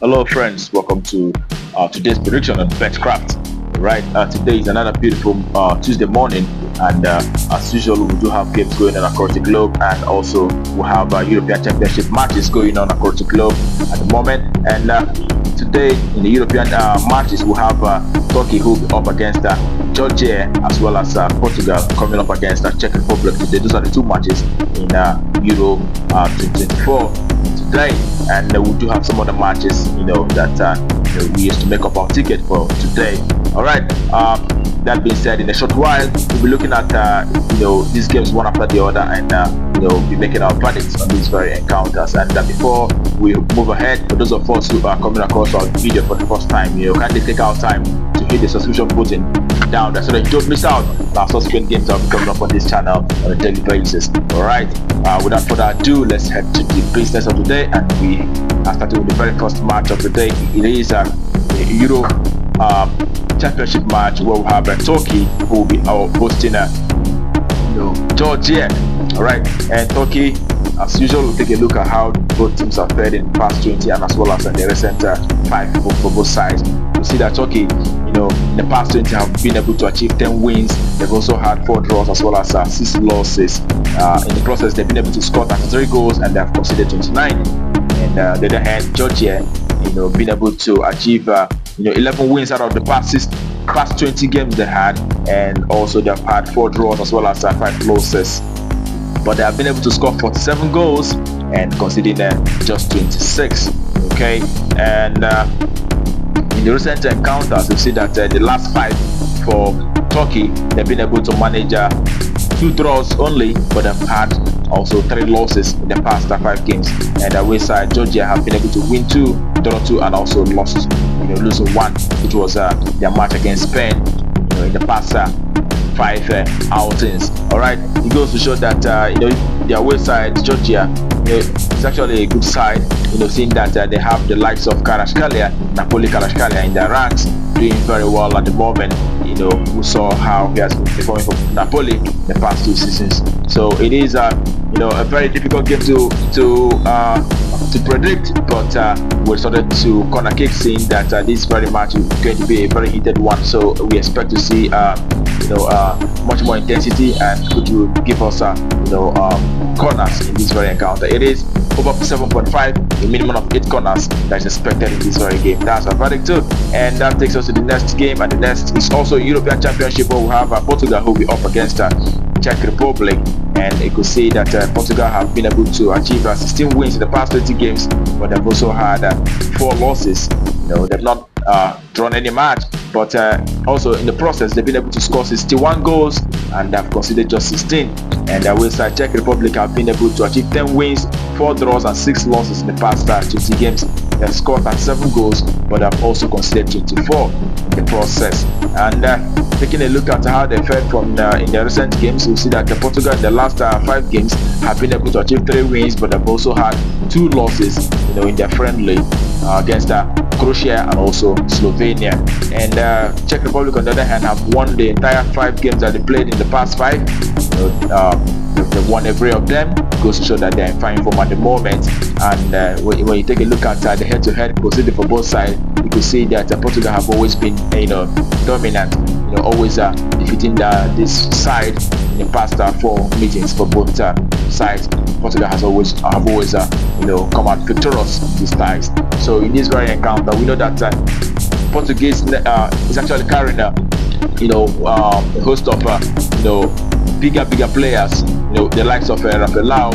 Hello, friends. Welcome to today's prediction on Betkraft. Right, today is another beautiful Tuesday morning, and as usual, we do have games going on across the globe, and also we have European Championship matches going on across the globe at the moment. And today, in the European matches, we have Turkey who will be up against Georgia, as well as Portugal coming up against Czech Republic today. Those are the two matches in Euro 2024 today, and we do have some other matches, that we used to make up our ticket for today. All right. That being said, in a short while, we'll be looking at these games one after the other, and be making our predictions on these very encounters. And before we move ahead, for those of us who are coming across our video for the first time, kindly take our time to hit the subscription button down there so that you don't miss out on our subsequent games that will be coming up on this channel on a daily basis. All right. Without further ado, let's head to the business of the day, and we are starting with the very first match of the day. It is a Euro Championship match where we have Turkey who will be hosting Georgia. All right, and Turkey, as usual, we'll take a look at how both teams have fared in the past 20 and as well as in the recent 5 for both sides. We see that Turkey, in the past 20 have been able to achieve 10 wins. They've also had 4 draws as well as 6 losses. In the process, they've been able to score 33 goals and they have conceded 29. And on the other hand, Georgia, been able to achieve 11 wins out of the past 20 games they had, and also they've had 4 draws as well as 5 losses. But they have been able to score 47 goals and conceding just 26. Okay, and in the recent encounters, we see that the last 5 for Turkey, they've been able to manage 2 draws only, but they've had also 3 losses in the past 5 games. And away side, Georgia have been able to win 2, draw 2, and also losing 1, which was their match against Spain, in the past 5 outings. All right, it goes to show that the away side, Georgia, it's actually a good side. Seeing that they have the likes of Napoli Kvaratskhelia in their ranks, doing very well at the moment. We saw how he has been performing for Napoli in the past 2 seasons. So it is a very difficult game to predict, but we started to corner kick, seeing that this very match is going to be a very heated one. So we expect to see much more intensity, and which will give us corners in this very encounter. It is over 7.5, a minimum of 8 corners that is expected in this very game. That's our verdict too, and that takes us to the next game. And the next is also European Championship, where we have Portugal who will be up against Czech Republic. And you could see that Portugal have been able to achieve 16 wins in the past 20 games, but they've also had 4 losses. They've not drawn any match, but also in the process they've been able to score 61 goals and they've conceded just 16. And away side, Czech Republic have been able to achieve 10 wins, 4 draws, and 6 losses in the past 20 games. They've scored 7 goals, but have also conceded 24 in the process. And taking a look at how they fared from in the recent games, we see that Portugal in the last 5 games have been able to achieve 3 wins, but they've also had 2 losses, in their friendly against Croatia and also Slovenia. And Czech Republic, on the other hand, have won the entire 5 games that they played in the past 5. They've won every of them. It goes to show that they're in fine form at the moment. And when you take a look at the head-to-head proceeding for both sides, you can see that Portugal have always been dominant, always defeating this side in the past 4 meetings for both sides. Portugal have always come out victorious in these ties. So in this very encounter, we know that Portuguese is actually carrying a host of bigger players, the likes of Rafael,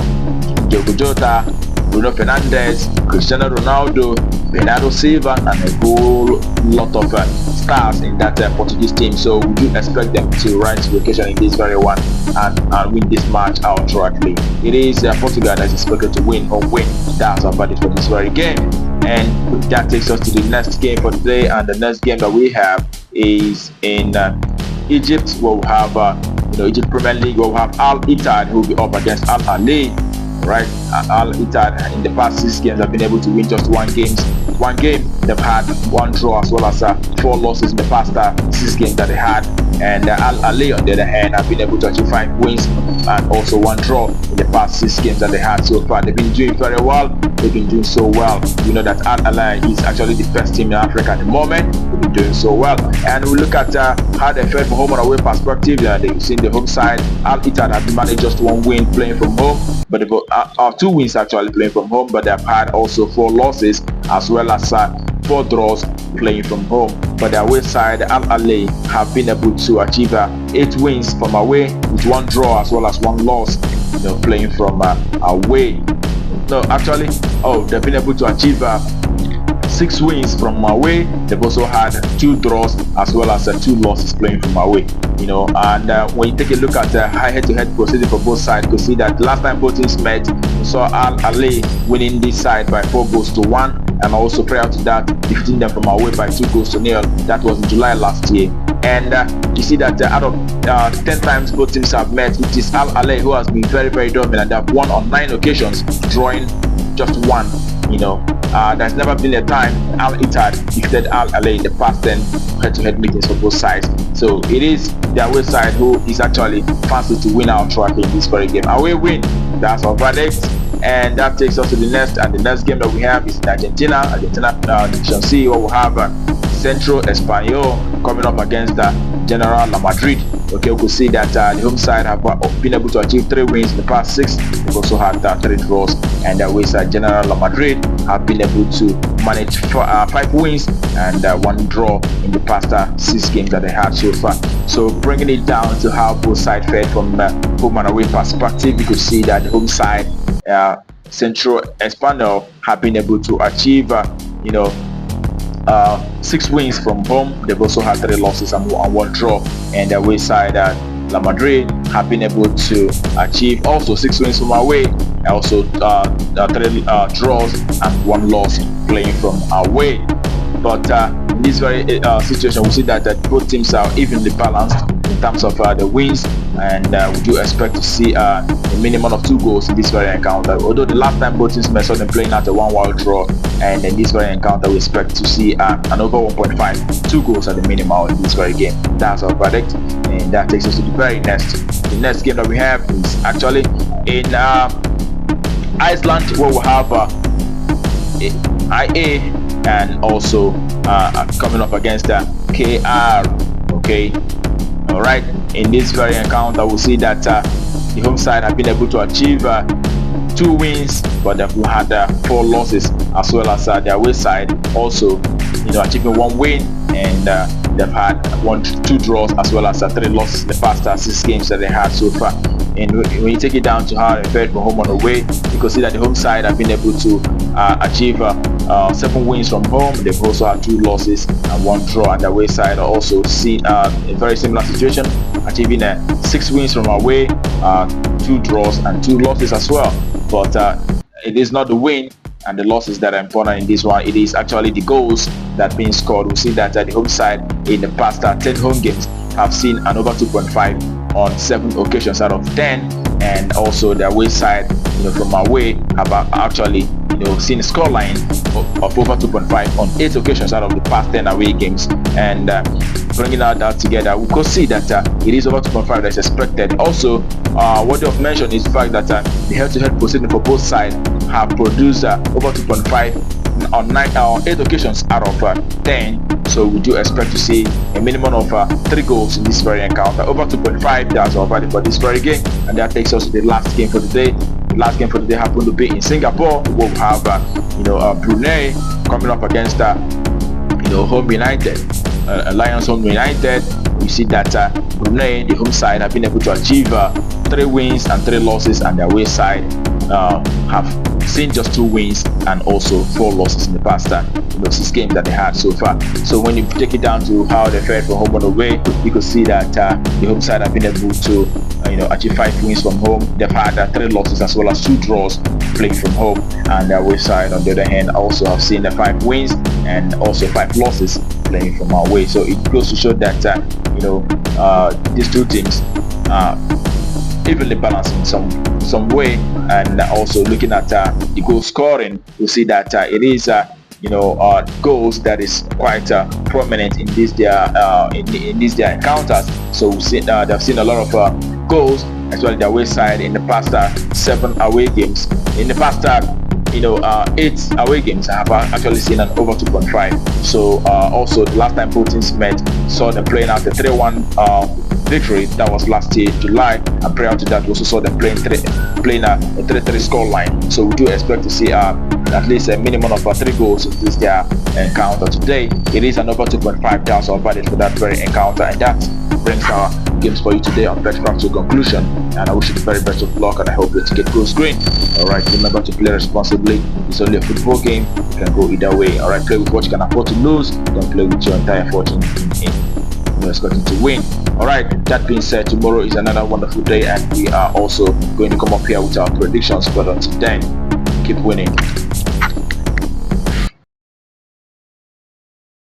Diogo Jota, Bruno Fernandes, Cristiano Ronaldo, Bernardo Silva, and a whole lot of stars in that Portuguese team. So we do expect them to rise to the occasion in this very one and win this match outrightly. It is Portugal that is expected to win or win. That's our verdict for this very game. And that takes us to the next game for today. And the next game that we have is in Egypt, where we have Egypt Premier League, where we have Al Ittihad who will be up against Al Ahly. Right, Al Ittihad in the past 6 games have been able to win just 1 game. They've had 1 draw as well as 4 losses in the past 6 games that they had. And Al Ali, on the other hand, have been able to achieve 5 wins and also 1 draw in the past 6 games that they had so far. They've been doing very well. They've been doing so well. We know that Al Ali is actually the best team in Africa at the moment. They've been doing so well. And we look at how they fared from home and away perspective. They've seen the home side. Al Ittihad have managed just 1 win playing from home, but they've got 2 wins actually playing from home, but they've had also 4 losses as well as 4 draws playing from home. But the away side, Al Ali have been able to achieve 8 wins from away with 1 draw as well as 1 loss, playing from away. No, actually, they've been able to achieve 6 wins from away. They've also had 2 draws as well as 2 losses playing from away. And when you take a look at head-to-head proceeding for both sides, you can see that last time both teams met, we saw Al Ali winning this side by 4 goals to 1, and also prior to that, defeating them from away by 2 goals to 0. That was in July last year. And you see that out of 10 times both teams have met, it is Al Ali who has been very, very dominant. They have won on 9 occasions, drawing just 1. There's never been a time Al Ittihad defeated Al Ali in the past 10 head-to-head meetings for both sides. So it is the away side who is actually fancy to win our trophy in this very game. Away win, that's our verdict. And that takes us to the next game that we have is in Argentina. Division C, where we have Centro Espanyol coming up against General La Madrid. Okay, we could see that the home side have been able to achieve 3 wins in the past 6. They've also had 3 draws, and the away side General La Madrid have been able to manage 5 wins and 1 draw in the past 6 games that they had so far. So bringing it down to how both sides fared from home and away perspective, you could see that the home side Centro Espanyol have been able to achieve 6 wins from home. They've also had 3 losses and 1 draw, and the away side La Madrid have been able to achieve also 6 wins from away, and also 3 draws and 1 loss playing from away. But in this very situation, we see that both teams are evenly balanced in terms of the wins, and we do expect to see a minimum of 2 goals in this very encounter. Although the last time both teams met, saw them playing at a 1-1 draw, and in this very encounter we expect to see an over 1.5, 2 goals at the minimum in this very game. That's our verdict, and that takes us to the very next. The next game that we have is actually in Iceland, where we have IA and also coming up against KR. Okay, all right. In this very encounter, we'll see that the home side have been able to achieve 2 wins, but they've had 4 losses, as well as the away side also, achieving 1 win, and they've had 2 draws as well as 3 losses in the past 6 games that they had so far. And when you take it down to how they fared from home and away, you can see that the home side have been able to achieve 7 wins from home. They've also had 2 losses and 1 draw, and the away side also see a very similar situation, achieving 6 wins from away, 2 draws and 2 losses as well. But it is not the win and the losses that are important in this one. It is actually the goals that are being scored. We see that the home side in the past 10 home games have seen an over 2.5 on 7 occasions out of 10, and also the away side, from away have actually seen a scoreline of over 2.5 on 8 occasions out of the past 10 away games. And bringing that together, we could see that it is over 2.5 that's expected. Also, what you have mentioned is the fact that the head-to-head proceeding for both sides have produced over 2.5 on 8 occasions out of 10. So we do expect to see a minimum of 3 goals in this very encounter. Over 2.5, that's our value for this very game. And that takes us to the last game for the day. The last game for the day happened to be in Singapore. We'll have Brunei coming up against Home United, Lions Home United. We see that Brunei, the home side, have been able to achieve 3 wins and 3 losses, and their away side have seen just 2 wins and also 4 losses in the past 6 games that they had so far. So when you take it down to how they fared from home and away, you can see that the home side have been able to achieve 5 wins from home. They've had 3 losses as well as 2 draws playing from home, and the away side on the other hand also have seen 5 wins and also 5 losses playing from away. So it goes to show that these 2 teams are evenly balanced in some way. And also looking at the goal scoring, you see that it is goals that is quite prominent in these their encounters. So they've seen a lot of goals, especially their away side in the past 7 away games. In the past 8 away games, I have actually seen an over 2.5. So also the last time both teams met, saw them playing out the 3-1 victory. That was last year July, and prior to that we also saw them playing a 3-3 score line. So we do expect to see at least a minimum of 3 goals in this their encounter today. It is an over 2.5 thousand valid for that very encounter, and that brings our games for you today on Betkraft to a conclusion. And I wish you the very best of luck, and I hope your ticket goes green. Alright, remember to play responsibly. It's only a football game. You can go either way. Alright, play with what you can afford to lose. Don't play with your entire fortune in expecting to win. Alright, that being said, tomorrow is another wonderful day, and we are also going to come up here with our predictions. But until then, keep winning.